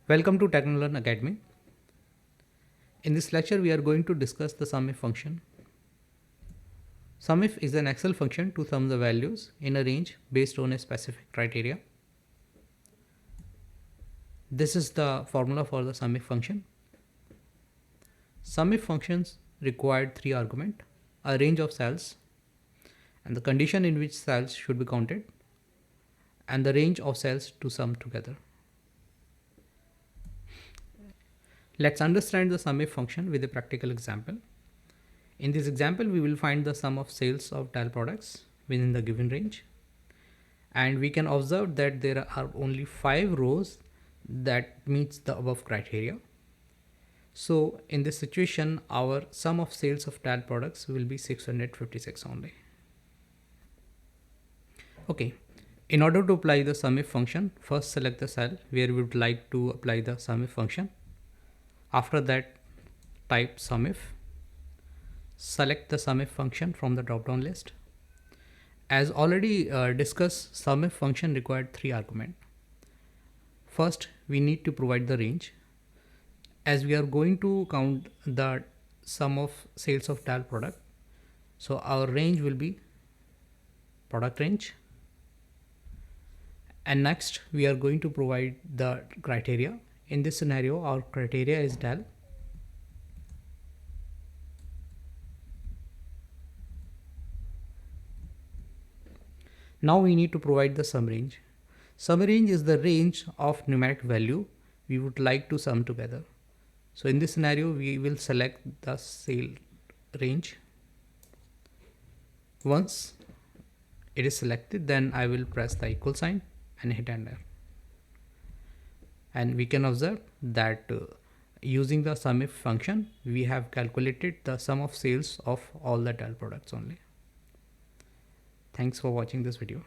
Welcome to TechnoLearn Academy. In this lecture, we are going to discuss the Sumif function. Sumif is an Excel function to sum the values in a range based on a specific criteria. This is the formula for the Sumif function. Sumif functions required three arguments: a range of cells, and the condition in which cells should be counted, and the range of cells to sum together. Let's understand the Sumif function with a practical example. In this example, we will find the sum of sales of tile products within the given range. And we can observe that there are only 5 rows that meets the above criteria. So in this situation, our sum of sales of tile products will be 656 only. Okay, in order to apply the Sumif function, first select the cell where we would like to apply the Sumif function. After that, type Sumif. Select the Sumif function from the drop-down list. As already discussed, Sumif function required three arguments. First, we need to provide the range. As we are going to count the sum of sales of tile product, so our range will be product range. And next, we are going to provide the criteria. In this scenario, our criteria is tile. Now we need to provide the sum range. Sum range is the range of numeric value we would like to sum together. So in this scenario, we will select the sale range. Once it is selected, then I will press the equal sign and hit enter. And we can observe that using the Sumif function, we have calculated the sum of sales of all the tile products only. Thanks for watching this video.